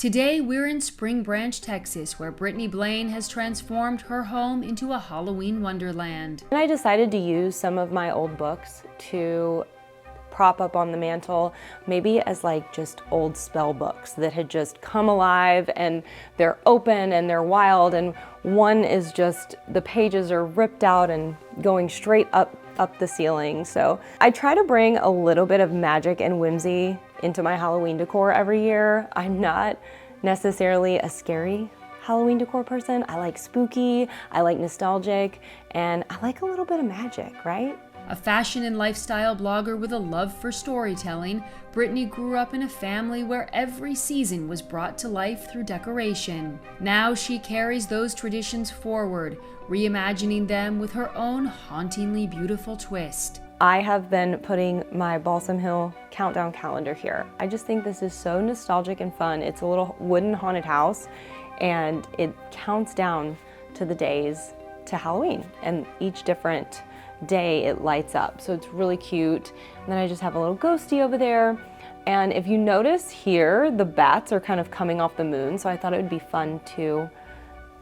Today we're in Spring Branch, Texas, where Brittney Blane has transformed her home into a Halloween wonderland. And I decided to use some of my old books to prop up on the mantle, maybe as like just old spell books that had just come alive and they're open and they're wild, and one is just, the pages are ripped out and going straight up the ceiling. So I try to bring a little bit of magic and whimsy into my Halloween decor every year. I'm not necessarily a scary Halloween decor person. I like spooky, I like nostalgic, and I like a little bit of magic, right? A fashion and lifestyle blogger with a love for storytelling, Brittney grew up in a family where every season was brought to life through decoration. Now she carries those traditions forward, reimagining them with her own hauntingly beautiful twist. I have been putting my Balsam Hill countdown calendar here. I just think this is so nostalgic and fun. It's a little wooden haunted house, and it counts down to the days to Halloween, and each different day it lights up, so it's really cute. And then I just have a little ghosty over there, and if you notice here, the bats are kind of coming off the moon, so I thought it would be fun to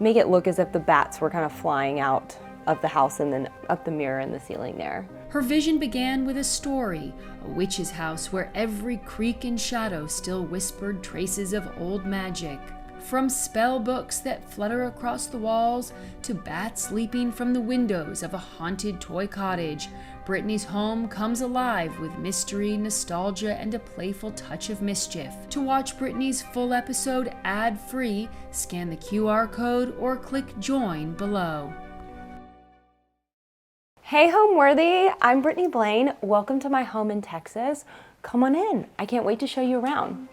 make it look as if the bats were kind of flying out of the house and then up the mirror in the ceiling there. Her vision began with a story, a witch's house where every creak and shadow still whispered traces of old magic. From spell books that flutter across the walls to bats leaping from the windows of a haunted toy cottage, Brittney's home comes alive with mystery, nostalgia, and a playful touch of mischief. To watch Brittney's full episode ad-free, scan the QR code or click join below. Hey Homeworthy, I'm Brittney Blane. Welcome to my home in Texas. Come on in. I can't wait to show you around.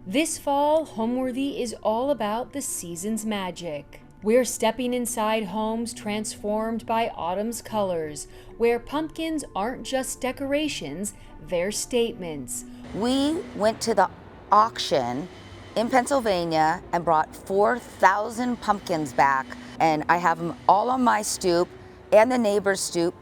This fall, Homeworthy is all about the season's magic. We're stepping inside homes transformed by autumn's colors, where pumpkins aren't just decorations, they're statements. We went to the auction in Pennsylvania and brought 4,000 pumpkins back, and I have them all on my stoop, and the neighbor's stoop,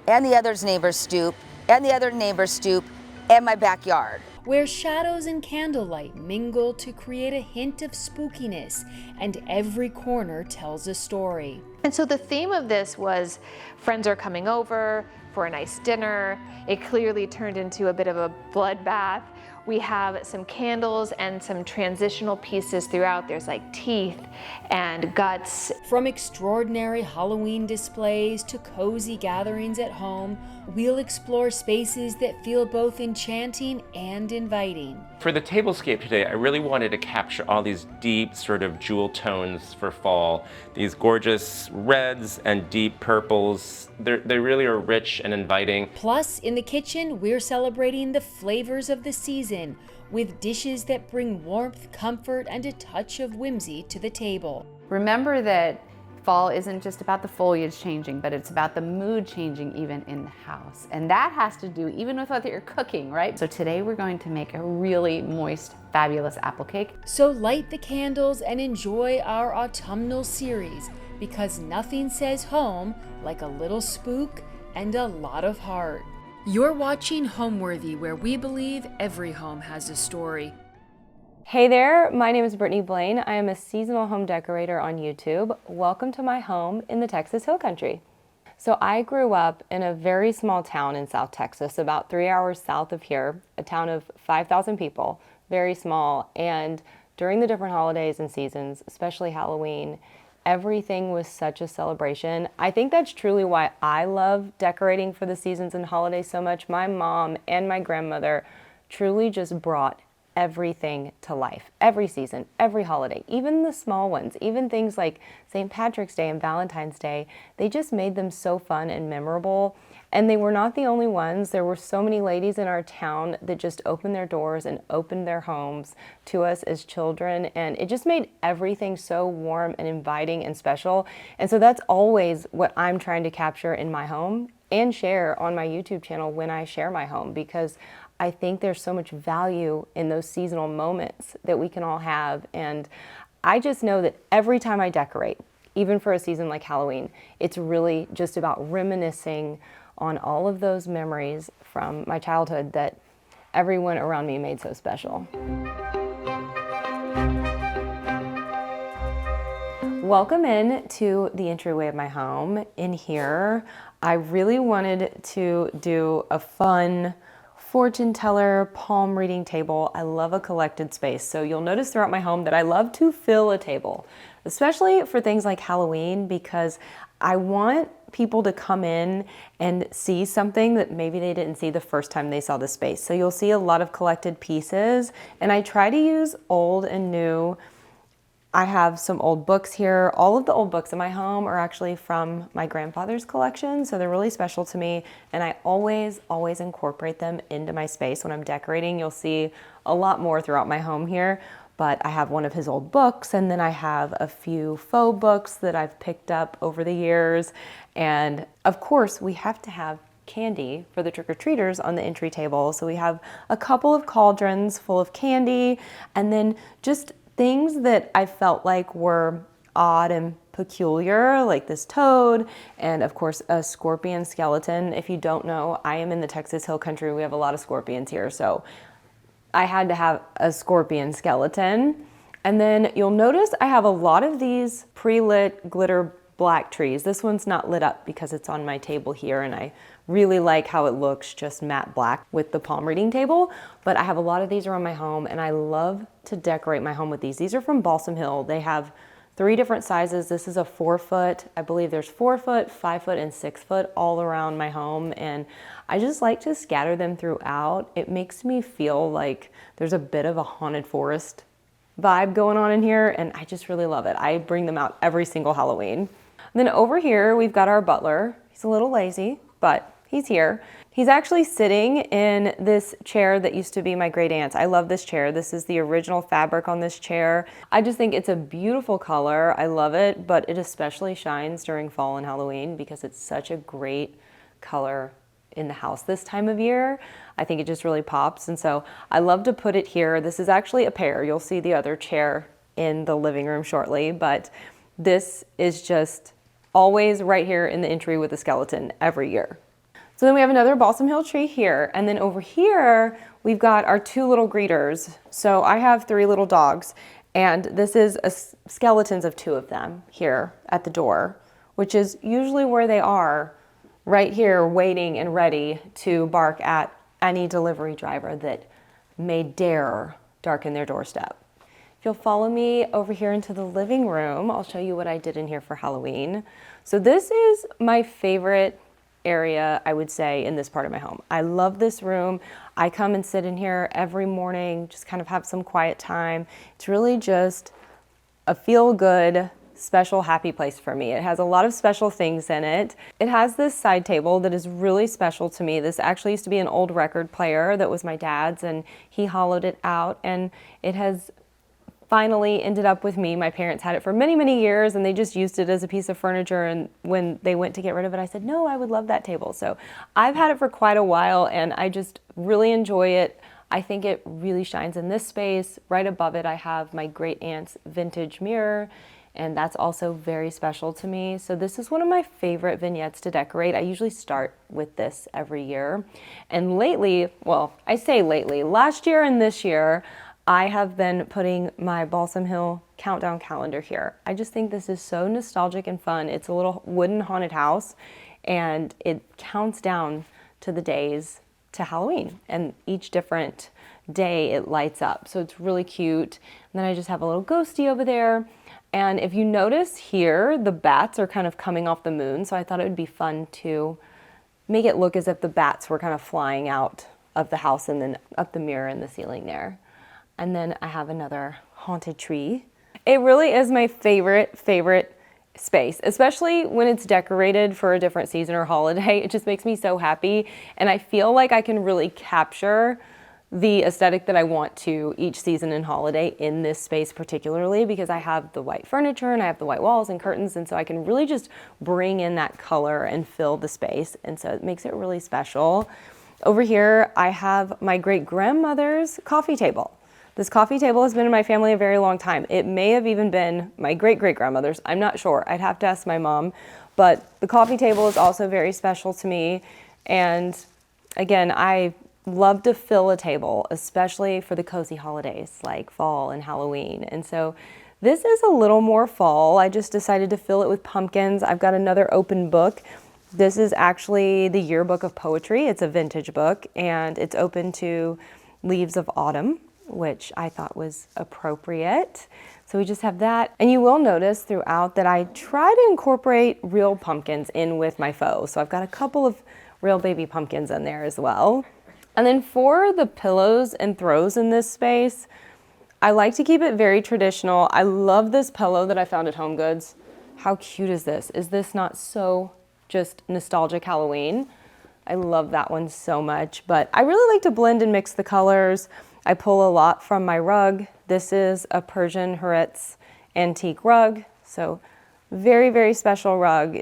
and the other's neighbor's stoop, and the other neighbor's stoop, and my backyard. Where shadows and candlelight mingle to create a hint of spookiness, and every corner tells a story. And so the theme of this was friends are coming over for a nice dinner. It clearly turned into a bit of a bloodbath. We have some candles and some transitional pieces throughout. There's like teeth and guts. From extraordinary Halloween displays to cozy gatherings at home, we'll explore spaces that feel both enchanting and inviting. For the tablescape today, I really wanted to capture all these deep sort of jewel tones for fall. These gorgeous reds and deep purples. They really are rich and inviting. Plus, in the kitchen, we're celebrating the flavors of the season with dishes that bring warmth, comfort, and a touch of whimsy to the table. Remember that fall isn't just about the foliage changing, but it's about the mood changing even in the house. And that has to do even with what you're cooking, right? So today we're going to make a really moist, fabulous apple cake. So light the candles and enjoy our autumnal series, because nothing says home like a little spook and a lot of heart. You're watching Homeworthy, where we believe every home has a story. Hey there, my name is Brittney Blane. I am a seasonal home decorator on YouTube. Welcome to my home in the Texas Hill Country. So I grew up in a very small town in South Texas, about 3 hours south of here, a town of 5,000 people, very small. And during the different holidays and seasons, especially Halloween, everything was such a celebration. I think that's truly why I love decorating for the seasons and holidays so much. My mom and my grandmother truly just brought everything to life, every season, every holiday, even the small ones, even things like St. Patrick's Day and Valentine's Day. They just made them so fun and memorable. And they were not the only ones. There were so many ladies in our town that just opened their doors and opened their homes to us as children. And it just made everything so warm and inviting and special. And so that's always what I'm trying to capture in my home, and share on my YouTube channel when I share my home, because I think there's so much value in those seasonal moments that we can all have. And I just know that every time I decorate, even for a season like Halloween, it's really just about reminiscing on all of those memories from my childhood that everyone around me made so special. Welcome in to the entryway of my home. In here, I really wanted to do a fun fortune teller palm reading table. I love a collected space. So you'll notice throughout my home that I love to fill a table, especially for things like Halloween, because I want people to come in and see something that maybe they didn't see the first time they saw the space. So you'll see a lot of collected pieces, and I try to use old and new. I have some old books here. All of the old books in my home are actually from my grandfather's collection, so they're really special to me, and I always incorporate them into my space when I'm decorating. You'll see a lot more throughout my home here, but I have one of his old books, and then I have a few faux books that I've picked up over the years, and of course, we have to have candy for the trick-or-treaters on the entry table, so we have a couple of cauldrons full of candy, and then just things that I felt like were odd and peculiar, like this toad, and of course a scorpion skeleton. If you don't know, I am in the Texas Hill Country. We have a lot of scorpions here, so I had to have a scorpion skeleton. And then you'll notice I have a lot of these pre-lit glitter black trees. This one's not lit up because it's on my table here, and I really like how it looks just matte black with the palm reading table, but I have a lot of these around my home, and I love to decorate my home with these. These are from Balsam Hill. They have 3 different sizes. This is a 4 foot. I believe there's 4 foot, 5 foot, and 6 foot all around my home, and I just like to scatter them throughout. It makes me feel like there's a bit of a haunted forest vibe going on in here, and I just really love it. I bring them out every single Halloween. Then over here, we've got our butler. He's a little lazy, but he's here. He's actually sitting in this chair that used to be my great aunt's. I love this chair. This is the original fabric on this chair. I just think it's a beautiful color. I love it, but it especially shines during fall and Halloween because it's such a great color in the house this time of year. I think it just really pops, and so I love to put it here. This is actually a pair. You'll see the other chair in the living room shortly, but this is just always right here in the entry with a skeleton every year. So then we have another Balsam Hill tree here, and then over here we've got our 2 little greeters. So I have 3 little dogs, and this is skeletons of 2 of them here at the door, which is usually where they are, right here waiting and ready to bark at any delivery driver that may dare darken their doorstep. If you'll follow me over here into the living room, I'll show you what I did in here for Halloween. So this is my favorite area, I would say, in this part of my home. I love this room. I come and sit in here every morning, just kind of have some quiet time. It's really just a feel-good, special, happy place for me. It has a lot of special things in it. It has this side table that is really special to me. This actually used to be an old record player that was my dad's, and he hollowed it out, and it has finally ended up with me. My parents had it for many, many years, and they just used it as a piece of furniture, and when they went to get rid of it, I said, no, I would love that table. So I've had it for quite a while, and I just really enjoy it. I think it really shines in this space. Right above it, I have my great aunt's vintage mirror, and that's also very special to me. So this is one of my favorite vignettes to decorate. I usually start with this every year. And lately, well, I say lately, last year and this year, I have been putting my Balsam Hill countdown calendar here. I just think this is so nostalgic and fun. It's a little wooden haunted house, and it counts down to the days to Halloween, and each different day it lights up. So it's really cute. And then I just have a little ghosty over there. And if you notice here, the bats are kind of coming off the moon. So I thought it would be fun to make it look as if the bats were kind of flying out of the house and then up the mirror in the ceiling there. And then I have another haunted tree. It really is my favorite space, especially when it's decorated for a different season or holiday. It just makes me so happy. And I feel like I can really capture the aesthetic that I want to each season and holiday in this space particularly, because I have the white furniture and I have the white walls and curtains, and so I can really just bring in that color and fill the space, and so it makes it really special. Over here I have my great-grandmother's coffee table. This coffee table has been in my family a very long time. It may have even been my great-great-grandmother's. I'm not sure. I'd have to ask my mom. But the coffee table is also very special to me. And again, I love to fill a table, especially for the cozy holidays like fall and Halloween. And so this is a little more fall. I just decided to fill it with pumpkins. I've got another open book. This is actually the Yearbook of Poetry. It's a vintage book, and it's open to Leaves of Autumn, which I thought was appropriate. So we just have that. And you will notice throughout that I try to incorporate real pumpkins in with my faux. So I've got a couple of real baby pumpkins in there as well. And then for the pillows and throws in this space, I like to keep it very traditional. I love this pillow that I found at HomeGoods. How cute is this? Is this not so just nostalgic Halloween? I love that one so much, but I really like to blend and mix the colors. I pull a lot from my rug. This is a Persian Hurricane antique rug, so very, very special rug.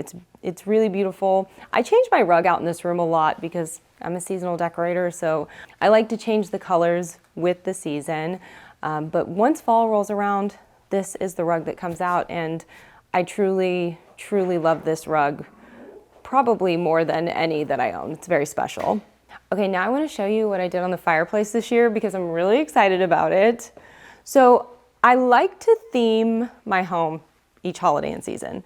It's really beautiful. I change my rug out in this room a lot because I'm a seasonal decorator, so I like to change the colors with the season. But once fall rolls around, this is the rug that comes out, and I truly, truly love this rug, probably more than any that I own. It's very special. Okay, now I want to show you what I did on the fireplace this year because I'm really excited about it. So I like to theme my home each holiday and season.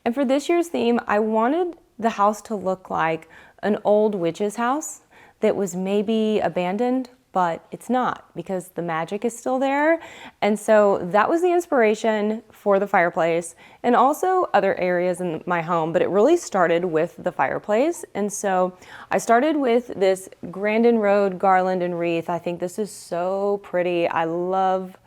And for this year's theme, I wanted the house to look like an old witch's house that was maybe abandoned, but it's not because the magic is still there. And so that was the inspiration for the fireplace and also other areas in my home, but it really started with the fireplace. And so I started with this Grandin Road garland and wreath. I think this is so pretty. I love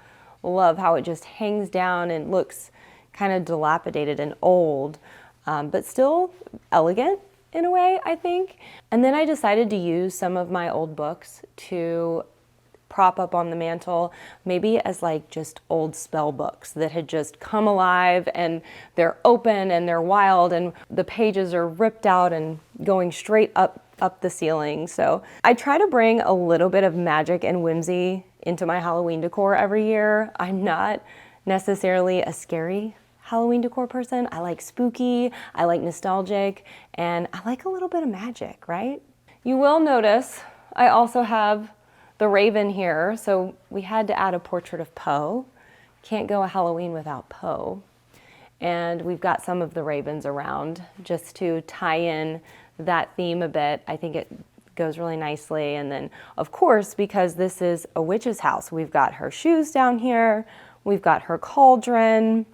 how it just hangs down and looks kind of dilapidated and old, but still elegant in a way, I think. And then I decided to use some of my old books to prop up on the mantle, maybe as like just old spell books that had just come alive and they're open and they're wild and the pages are ripped out and going straight up the ceiling. So I try to bring a little bit of magic and whimsy into my Halloween decor every year. I'm not necessarily a scary Halloween decor person. I like spooky, I like nostalgic, and I like a little bit of magic, right? You will notice I also have the raven here, so we had to add a portrait of Poe. Can't go a Halloween without Poe. And we've got some of the ravens around just to tie in that theme a bit. I think it goes really nicely. And then, of course, because this is a witch's house, we've got her shoes down here, we've got her cauldron,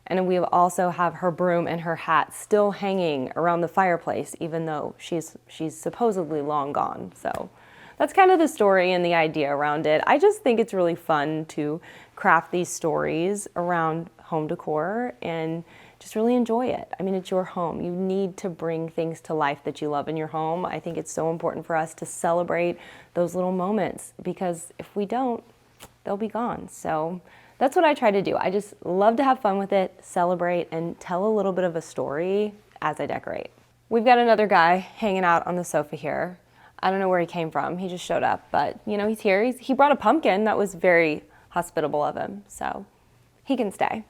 and we also have her broom and her hat still hanging around the fireplace, even though she's supposedly long gone. So that's kind of the story and the idea around it. I just think it's really fun to craft these stories around home decor and just really enjoy it. I mean, it's your home. You need to bring things to life that you love in your home. I think it's so important for us to celebrate those little moments because if we don't, they'll be gone. So that's what I try to do. I just love to have fun with it, celebrate, and tell a little bit of a story as I decorate. We've got another guy hanging out on the sofa here. I don't know where he came from. He just showed up, but you know, he's here. He brought a pumpkin. That was very hospitable of him, so he can stay.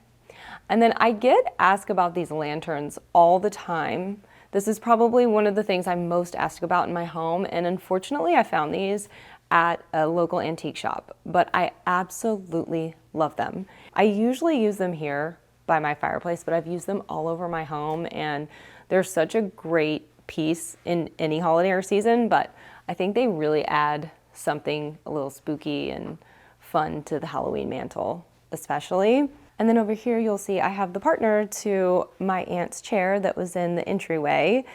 And then I get asked about these lanterns all the time. This is probably one of the things I'm most asked about in my home, and unfortunately I found these at a local antique shop, but I absolutely love them. I usually use them here by my fireplace, but I've used them all over my home, and they're such a great piece in any holiday or season, but I think they really add something a little spooky and fun to the Halloween mantle, especially. And then over here, you'll see I have the partner to my aunt's chair that was in the entryway.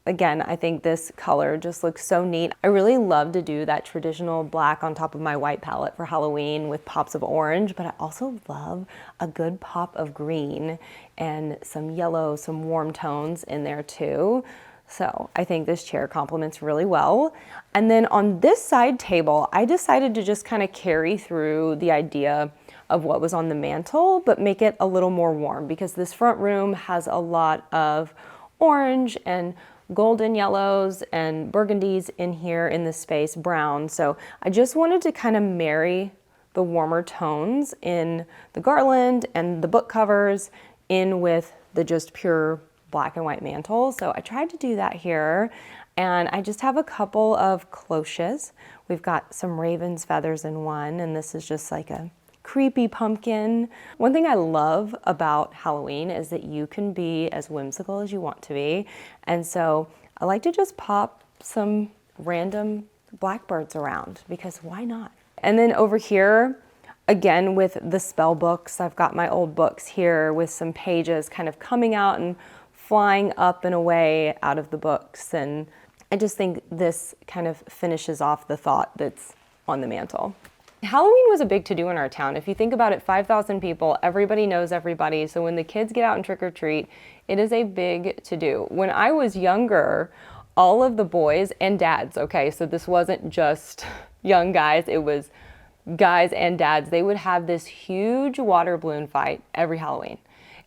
Again, I think this color just looks so neat. I really love to do that traditional black on top of my white palette for Halloween with pops of orange, but I also love a good pop of green and some yellow, some warm tones in there too. So I think this chair complements really well. And then on this side table, I decided to just kind of carry through the idea of what was on the mantle, but make it a little more warm, because this front room has a lot of orange and golden yellows and burgundies in here in this space, brown. So I just wanted to kind of marry the warmer tones in the garland and the book covers in with the just pure black and white mantle. So I tried to do that here, and I just have a couple of cloches. We've got some raven's feathers in one, and this is just like a creepy pumpkin. One thing I love about Halloween is that you can be as whimsical as you want to be, and so I like to just pop some random blackbirds around, because why not? And then over here, again with the spell books, I've got my old books here with some pages kind of coming out and flying up and away out of the books. And I just think this kind of finishes off the thought that's on the mantle. Halloween was a big to-do in our town. If you think about it, 5,000 people, everybody knows everybody. So when the kids get out and trick or treat, it is a big to-do. When I was younger, all of the boys and dads, okay, so this wasn't just young guys, it was guys and dads, they would have this huge water balloon fight every Halloween.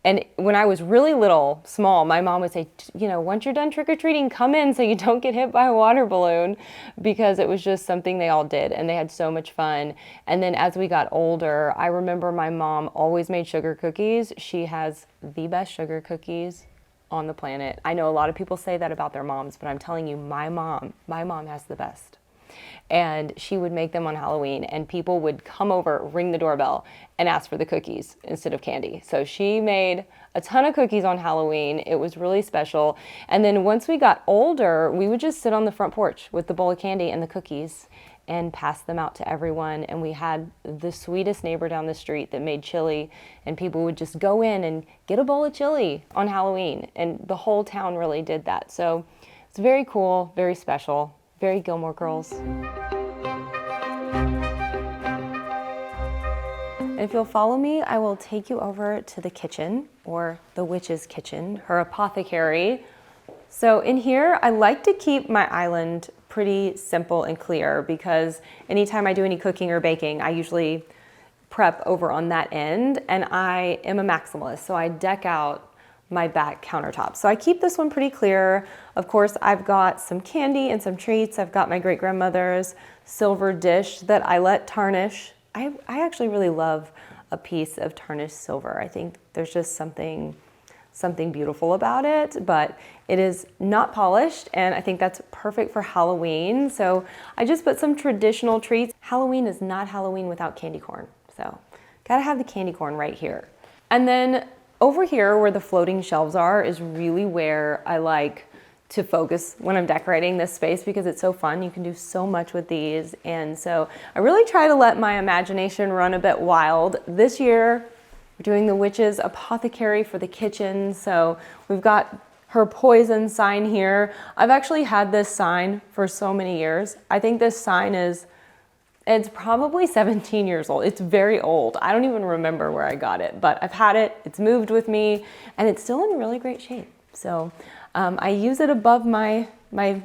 And when I was really little, small, my mom would say, you know, once you're done trick-or-treating, come in so you don't get hit by a water balloon, because it was just something they all did and they had so much fun. And then as we got older, I remember my mom always made sugar cookies. She has the best sugar cookies on the planet. I know a lot of people say that about their moms, but I'm telling you, my mom has the best. And she would make them on Halloween, and people would come over, ring the doorbell, and ask for the cookies instead of candy. So she made a ton of cookies on Halloween. It was really special. And then once we got older, we would just sit on the front porch with the bowl of candy and the cookies and pass them out to everyone. And we had the sweetest neighbor down the street that made chili, and people would just go in and get a bowl of chili on Halloween. And the whole town really did that. So it's very cool, very special. Very Gilmore Girls. And if you'll follow me, I will take you over to the kitchen, or the witch's kitchen, her apothecary. So in here, I like to keep my island pretty simple and clear, because anytime I do any cooking or baking, I usually prep over on that end, and I am a maximalist, so I deck out my back countertop. So I keep this one pretty clear. Of course, I've got some candy and some treats. I've got my great-grandmother's silver dish that I let tarnish. I actually really love a piece of tarnished silver. I think there's just something beautiful about it, but it is not polished, and I think that's perfect for Halloween. So I just put some traditional treats. Halloween is not Halloween without candy corn, so gotta have the candy corn right here. And then over here where the floating shelves are is really where I like to focus when I'm decorating this space, because it's so fun. You can do so much with these. And so I really try to let my imagination run a bit wild. This year, we're doing the witch's apothecary for the kitchen. So we've got her poison sign here. I've actually had this sign for so many years. I think this sign it's probably 17 years old. It's very old. I don't even remember where I got it, but I've had it, it's moved with me, and it's still in really great shape. So I use it above my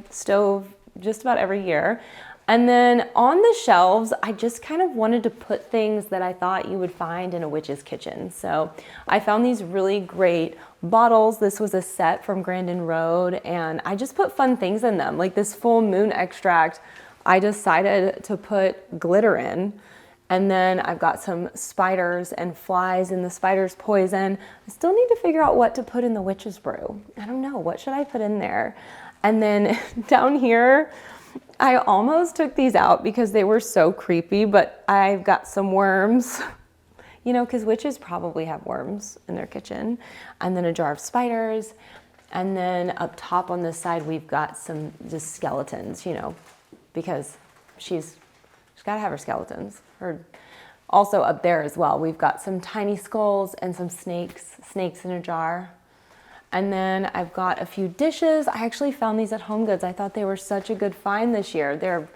stove just about every year. And then on the shelves, I just kind of wanted to put things that I thought you would find in a witch's kitchen. So I found these really great bottles. This was a set from Grandin Road, and I just put fun things in them, like this full moon extract. I decided to put glitter in, and then I've got some spiders and flies in the spider's poison. I still need to figure out what to put in the witch's brew. I don't know, what should I put in there? And then down here, I almost took these out because they were so creepy, but I've got some worms, you know, because witches probably have worms in their kitchen, and then a jar of spiders. And then up top on this side, we've got some just skeletons, you know, because she's got to have her skeletons. Also up there as well, we've got some tiny skulls and some snakes in a jar. And then I've got a few dishes. I actually found these at HomeGoods. I thought they were such a good find this year. They're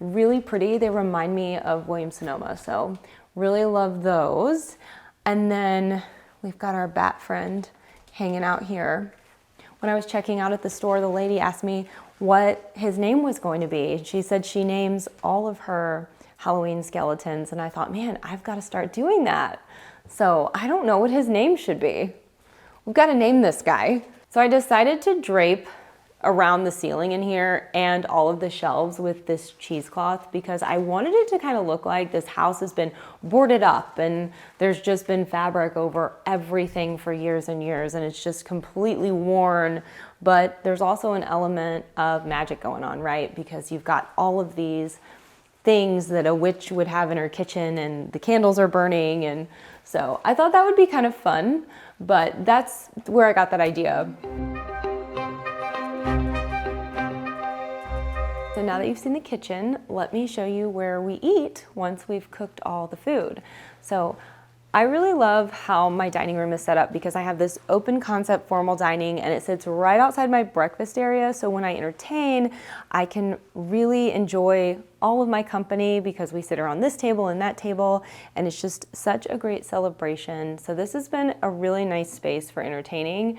really pretty. They remind me of Williams-Sonoma, so really love those. And then we've got our bat friend hanging out here. When I was checking out at the store, the lady asked me what his name was going to be. She said she names all of her Halloween skeletons, and I thought, man, I've got to start doing that. So I don't know what his name should be. We've got to name this guy. So I decided to drape around the ceiling in here and all of the shelves with this cheesecloth because I wanted it to kind of look like this house has been boarded up and there's just been fabric over everything for years and years and it's just completely worn. But there's also an element of magic going on, right? Because you've got all of these things that a witch would have in her kitchen and the candles are burning, and so I thought that would be kind of fun, but that's where I got that idea. So now that you've seen the kitchen, let me show you where we eat once we've cooked all the food. So I really love how my dining room is set up because I have this open concept formal dining and it sits right outside my breakfast area. So when I entertain, I can really enjoy all of my company because we sit around this table and that table, and it's just such a great celebration. So this has been a really nice space for entertaining.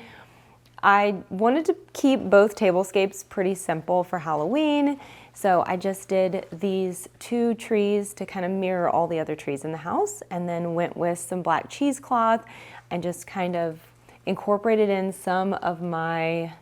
I wanted to keep both tablescapes pretty simple for Halloween, so I just did these 2 trees to kind of mirror all the other trees in the house, and then went with some black cheesecloth and just kind of incorporated in some of my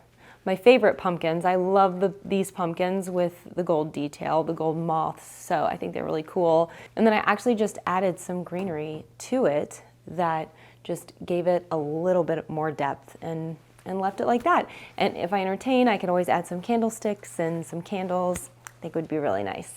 favorite pumpkins. I love these pumpkins with the gold detail, the gold moths, so I think they're really cool. And then I actually just added some greenery to it that just gave it a little bit more depth and left it like that. And if I entertain, I could always add some candlesticks and some candles. I think would be really nice.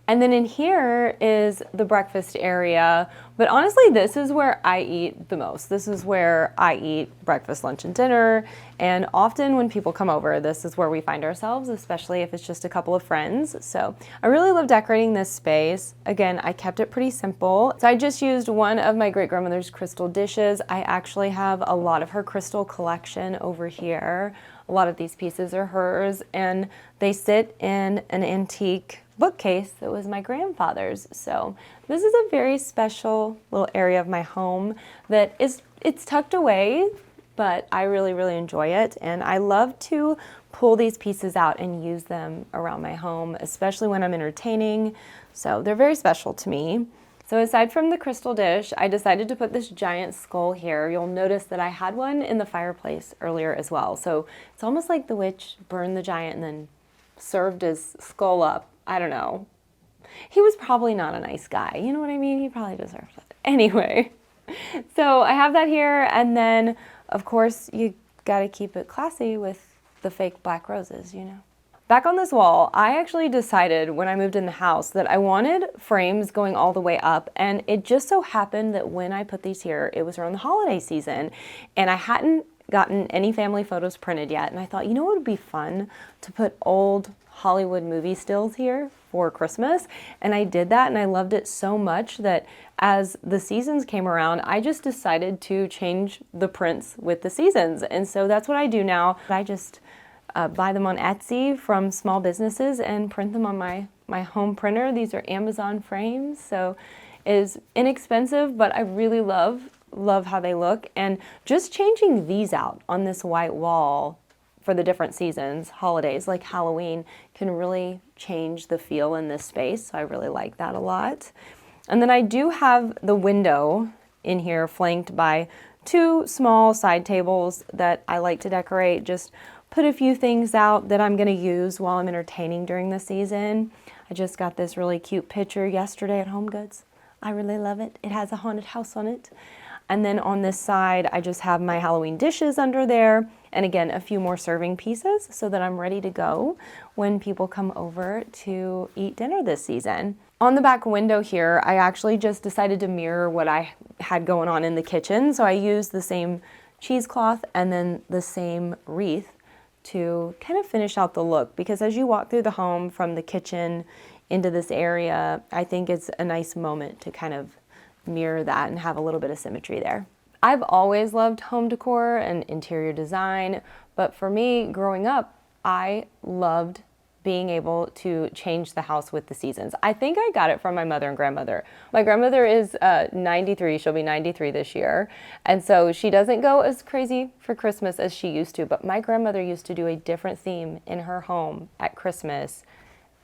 And then in here is the breakfast area, but honestly, this is where I eat the most. This is where I eat breakfast, lunch, and dinner. And often when people come over, this is where we find ourselves, especially if it's just a couple of friends. So I really love decorating this space. Again, I kept it pretty simple. So I just used one of my great-grandmother's crystal dishes. I actually have a lot of her crystal collection over here. A lot of these pieces are hers, and they sit in an antique bookcase that was my grandfather's. So this is a very special little area of my home that it's tucked away, but I really, really enjoy it. And I love to pull these pieces out and use them around my home, especially when I'm entertaining. So they're very special to me. So aside from the crystal dish, I decided to put this giant skull here. You'll notice that I had one in the fireplace earlier as well. So it's almost like the witch burned the giant and then served his skull up. I don't know. He was probably not a nice guy. You know what I mean? He probably deserved it. Anyway, so I have that here. And then, of course, you got to keep it classy with the fake black roses, you know. Back on this wall, I actually decided when I moved in the house that I wanted frames going all the way up. And it just so happened that when I put these here, it was around the holiday season. And I hadn't gotten any family photos printed yet. And I thought, you know what would be fun? To put old Hollywood movie stills here for Christmas. And I did that and I loved it so much that as the seasons came around, I just decided to change the prints with the seasons. And so that's what I do now. I just buy them on Etsy from small businesses and print them on my home printer. These are Amazon frames, so it is inexpensive, but I really love how they look. And just changing these out on this white wall for the different seasons, holidays like Halloween, can really change the feel in this space. So I really like that a lot. And then I do have the window in here flanked by 2 small side tables that I like to decorate. Just put a few things out that I'm gonna use while I'm entertaining during the season. I just got this really cute picture yesterday at Home Goods. I really love it. It has a haunted house on it. And then on this side, I just have my Halloween dishes under there. And again, a few more serving pieces so that I'm ready to go when people come over to eat dinner this season. On the back window here, I actually just decided to mirror what I had going on in the kitchen. So I used the same cheesecloth and then the same wreath to kind of finish out the look, because as you walk through the home from the kitchen into this area, I think it's a nice moment to kind of mirror that and have a little bit of symmetry there. I've always loved home decor and interior design, but for me, growing up, I loved being able to change the house with the seasons. I think I got it from my mother and grandmother. My grandmother is 93, she'll be 93 this year. And so she doesn't go as crazy for Christmas as she used to, but my grandmother used to do a different theme in her home at Christmas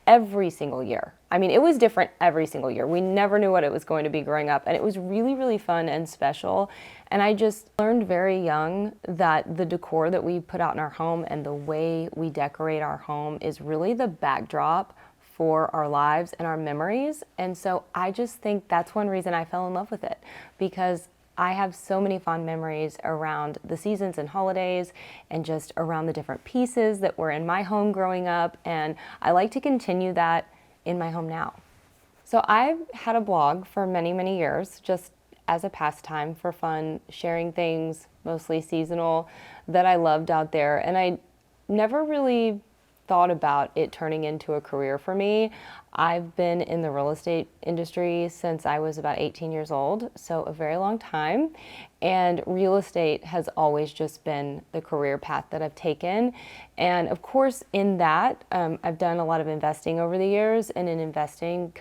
every single year. I mean, it was different every single year. We never knew what it was going to be growing up, and it was really, really fun and special. And I just learned very young that the decor that we put out in our home and the way we decorate our home is really the backdrop for our lives and our memories. And so I just think that's one reason I fell in love with it, because I have so many fond memories around the seasons and holidays and just around the different pieces that were in my home growing up, and I like to continue that in my home now. So I've had a blog for many, many years, just as a pastime for fun, sharing things, mostly seasonal, that I loved out there, and I never really thought about it turning into a career for me. I've been in the real estate industry since I was about 18 years old, so a very long time. And real estate has always just been the career path that I've taken. And of course, in that, I've done a lot of investing over the years, and in investing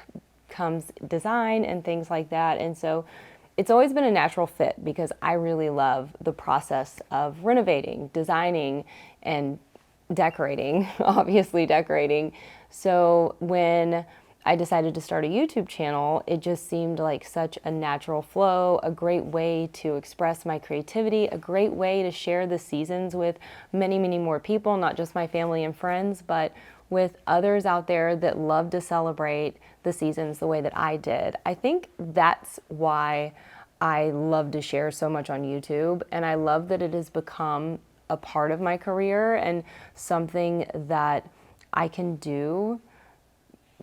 comes design and things like that. And so it's always been a natural fit because I really love the process of renovating, designing, and decorating, obviously decorating. So when I decided to start a YouTube channel, it just seemed like such a natural flow, a great way to express my creativity, a great way to share the seasons with many, many more people, not just my family and friends, but with others out there that love to celebrate the seasons the way that I did. I think that's why I love to share so much on YouTube, and I love that it has become a part of my career and something that I can do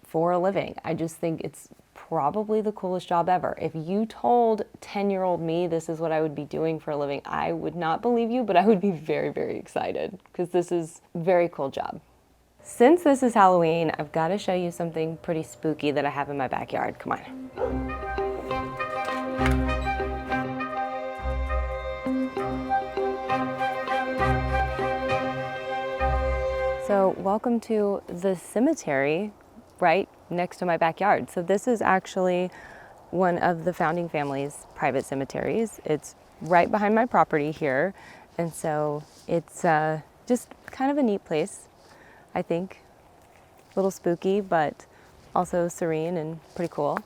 for a living. I just think it's probably the coolest job ever. If you told 10-year-old me this is what I would be doing for a living, I would not believe you, but I would be very, very excited because this is a very cool job. Since this is Halloween, I've got to show you something pretty spooky that I have in my backyard. Come on. So welcome to the cemetery right next to my backyard. So this is actually one of the founding family's private cemeteries. It's right behind my property here. And so it's just kind of a neat place, I think. A little spooky, but also serene and pretty cool.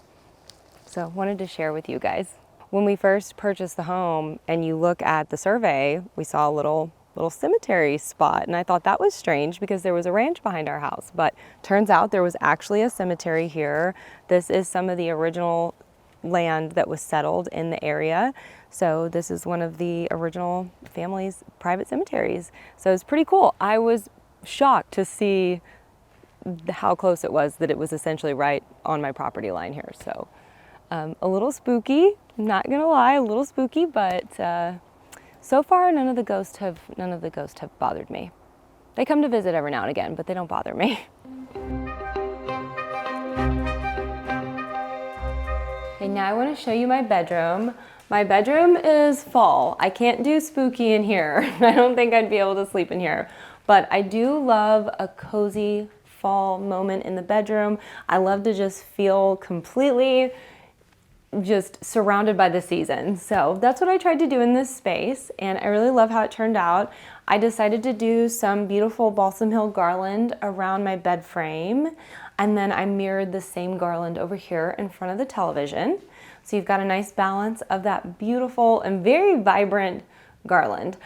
So wanted to share with you guys. When we first purchased the home and you look at the survey, we saw a little cemetery spot, and I thought that was strange because there was a ranch behind our house, but turns out there was actually a cemetery here. This is some of the original land that was settled in the area. So this is one of the original family's private cemeteries. So it's pretty cool. I was shocked to see how close it was that it was essentially right on my property line here. So a little spooky, not gonna lie, a little spooky, but so far, none of the ghosts have bothered me. They come to visit every now and again, but they don't bother me. Okay, now I want to show you my bedroom. My bedroom is fall. I can't do spooky in here. I don't think I'd be able to sleep in here, but I do love a cozy fall moment in the bedroom. I love to just feel completely just surrounded by the season. So that's what I tried to do in this space, and I really love how it turned out. I decided to do some beautiful Balsam Hill garland around my bed frame, and then I mirrored the same garland over here in front of the television. So you've got a nice balance of that beautiful and very vibrant garland.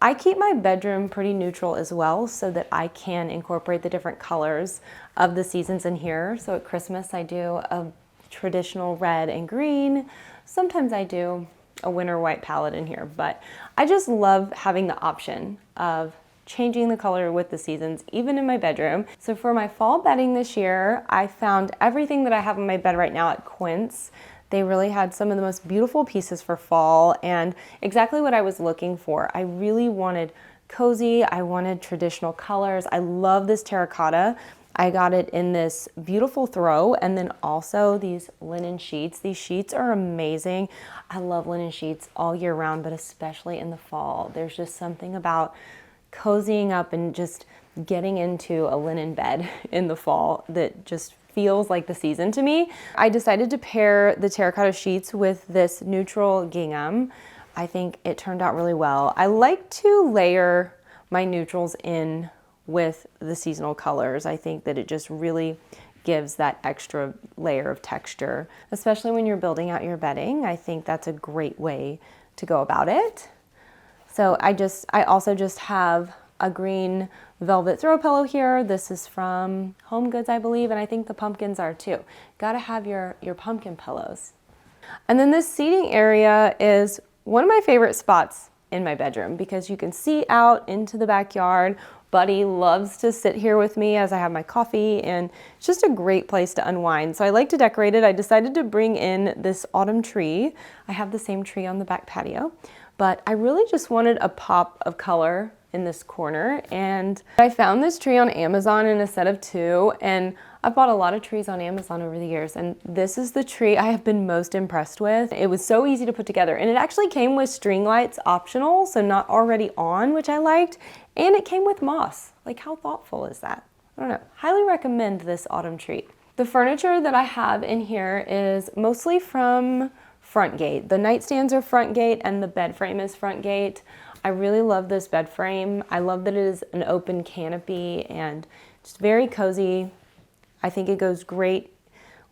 I keep my bedroom pretty neutral as well so that I can incorporate the different colors of the seasons in here. So at Christmas I do a traditional red and green. Sometimes I do a winter white palette in here, but I just love having the option of changing the color with the seasons, even in my bedroom. So for my fall bedding this year, I found everything that I have in my bed right now at Quince. They really had some of the most beautiful pieces for fall and exactly what I was looking for. I really wanted cozy, I wanted traditional colors. I love this terracotta. I got it in this beautiful throw, and then also these linen sheets. These sheets are amazing. I love linen sheets all year round, but especially in the fall. There's just something about cozying up and just getting into a linen bed in the fall that just feels like the season to me. I decided to pair the terracotta sheets with this neutral gingham. I think it turned out really well. I like to layer my neutrals in with the seasonal colors. I think that it just really gives that extra layer of texture, especially when you're building out your bedding. I think that's a great way to go about it. So I also just have a green velvet throw pillow here. This is from Home Goods, I believe, and I think the pumpkins are too. Gotta have your pumpkin pillows. And then this seating area is one of my favorite spots in my bedroom because you can see out into the backyard. Buddy loves to sit here with me as I have my coffee, and it's just a great place to unwind. So I like to decorate it. I decided to bring in this autumn tree. I have the same tree on the back patio, but I really just wanted a pop of color in this corner, and I found this tree on Amazon in a set of 2, and I've bought a lot of trees on Amazon over the years, and this is the tree I have been most impressed with. It was so easy to put together, and it actually came with string lights optional, so not already on, which I liked, and it came with moss. Like, how thoughtful is that? I don't know. Highly recommend this autumn tree. The furniture that I have in here is mostly from Front Gate. The nightstands are Front Gate, and the bed frame is Front Gate. I really love this bed frame. I love that it is an open canopy and just very cozy. I think it goes great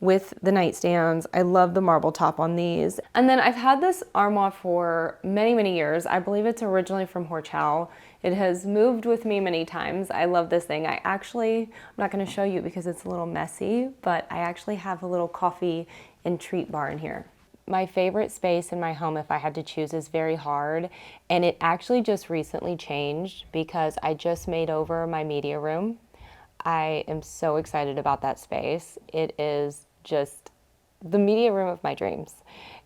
with the nightstands. I love the marble top on these. And then I've had this armoire for many, many years. I believe it's originally from Horchow. It has moved with me many times. I love this thing. I'm not gonna show you because it's a little messy, but I actually have a little coffee and treat bar in here. My favorite space in my home, if I had to choose, is very hard, and it actually just recently changed because I just made over my media room. I am so excited about that space. It is just the media room of my dreams.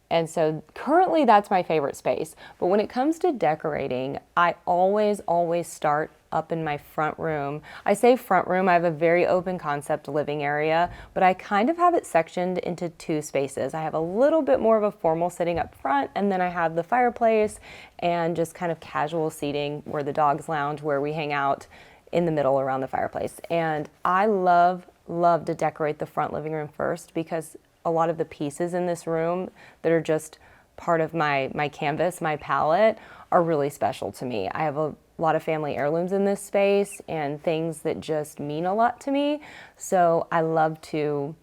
And so currently that's my favorite space. But when it comes to decorating, I always start up in my front room. I say front room, I have a very open concept living area, but I kind of have it sectioned into 2 spaces. I have a little bit more of a formal sitting up front, and then I have the fireplace and just kind of casual seating where the dogs lounge, where we hang out in the middle around the fireplace. And I love to decorate the front living room first because a lot of the pieces in this room that are just part of my canvas, my palette, are really special to me. I have a lot of family heirlooms in this space and things that just mean a lot to me. So I love to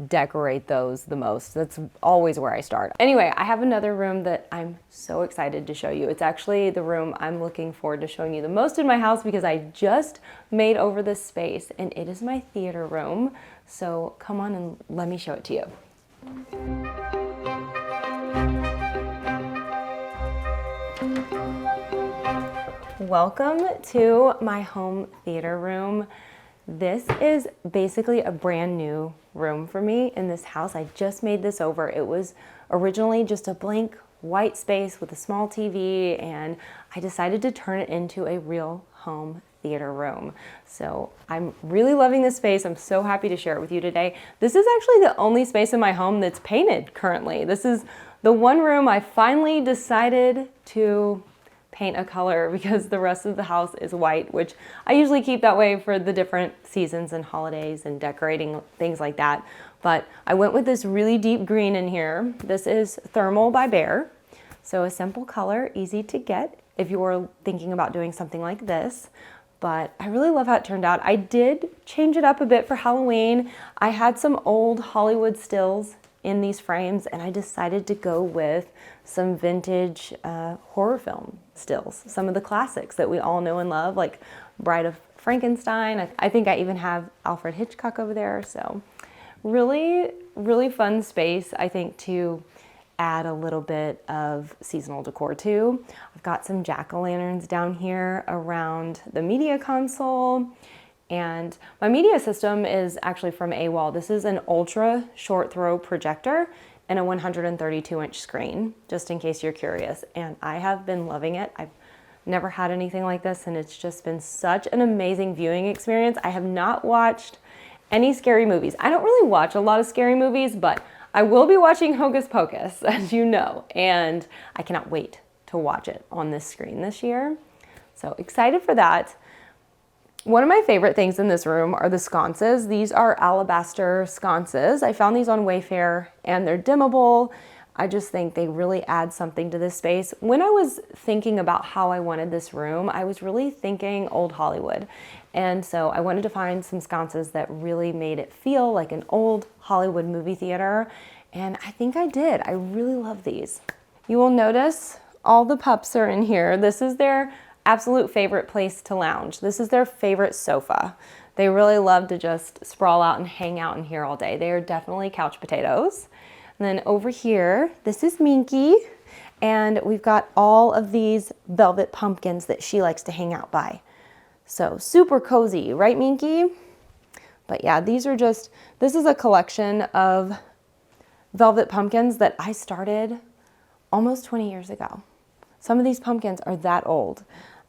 decorate those the most. That's always where I start. Anyway, I have another room that I'm so excited to show you. It's actually the room I'm looking forward to showing you the most in my house because I just made over this space, and it is my theater room. So come on and let me show it to you. Welcome to my home theater room. This is basically a brand new room for me in this house. I just made this over. It was originally just a blank white space with a small TV, and I decided to turn it into a real home theater room. So I'm really loving this space. I'm so happy to share it with you today. This is actually the only space in my home that's painted currently. This is the one room I finally decided to paint a color because the rest of the house is white, which I usually keep that way for the different seasons and holidays and decorating, things like that. But I went with this really deep green in here. This is Thermal by Behr. So a simple color, easy to get if you were thinking about doing something like this. But I really love how it turned out. I did change it up a bit for Halloween. I had some old Hollywood stills in these frames, and I decided to go with some vintage horror film stills, some of the classics that we all know and love, like Bride of Frankenstein. I think I even have Alfred Hitchcock over there. So really, really fun space, I think, to add a little bit of seasonal decor to. I've got some jack-o'-lanterns down here around the media console. And my media system is actually from AWOL. This is an ultra short throw projector and a 132-inch screen, just in case you're curious. And I have been loving it. I've never had anything like this, and it's just been such an amazing viewing experience. I have not watched any scary movies. I don't really watch a lot of scary movies, but I will be watching Hocus Pocus, as you know, and I cannot wait to watch it on this screen this year. So excited for that. One of my favorite things in this room are the sconces. These are alabaster sconces. I found these on Wayfair and they're dimmable. I just think they really add something to this space. When I was thinking about how I wanted this room, I was really thinking old Hollywood. And so I wanted to find some sconces that really made it feel like an old Hollywood movie theater. And I think I did. I really love these. You will notice all the pups are in here. This is their absolute favorite place to lounge. This is their favorite sofa. They really love to just sprawl out and hang out in here all day. They are definitely couch potatoes. And then over here, this is Minky, and we've got all of these velvet pumpkins that she likes to hang out by. So super cozy, right, Minky? But yeah, this is a collection of velvet pumpkins that I started almost 20 years ago. Some of these pumpkins are that old,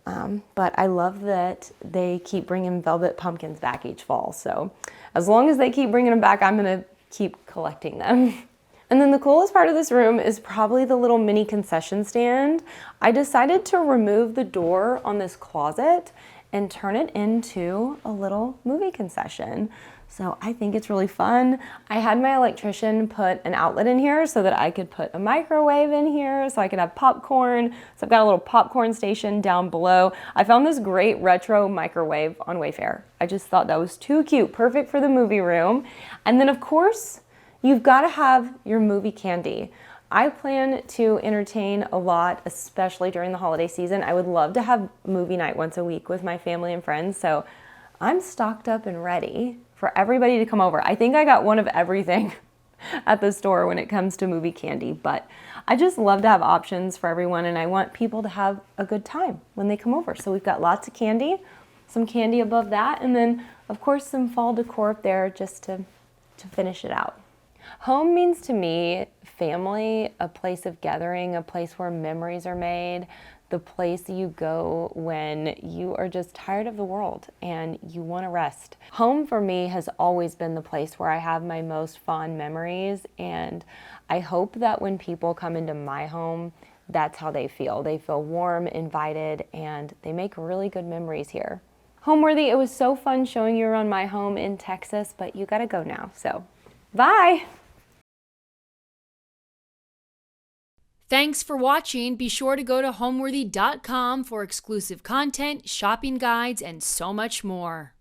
but I love that they keep bringing velvet pumpkins back each fall. So as long as they keep bringing them back, I'm gonna keep collecting them. And then the coolest part of this room is probably the little mini concession stand. I decided to remove the door on this closet and turn it into a little movie concession. So I think it's really fun. I had my electrician put an outlet in here so that I could put a microwave in here so I could have popcorn. So I've got a little popcorn station down below. I found this great retro microwave on Wayfair. I just thought that was too cute, perfect for the movie room. And then of course, you've got to have your movie candy. I plan to entertain a lot, especially during the holiday season. I would love to have movie night once a week with my family and friends, so I'm stocked up and ready for everybody to come over. I think I got one of everything at the store when it comes to movie candy, but I just love to have options for everyone, and I want people to have a good time when they come over. So we've got lots of candy, some candy above that, and then of course some fall decor up there just to finish it out. Home means to me family, a place of gathering, a place where memories are made, the place you go when you are just tired of the world and you want to rest. Home for me has always been the place where I have my most fond memories, and I hope that when people come into my home, that's how they feel. They feel warm, invited, and they make really good memories here. Homeworthy, it was so fun showing you around my home in Texas, but you gotta go now, so bye! Thanks for watching. Be sure to go to homeworthy.com for exclusive content, shopping guides, and so much more.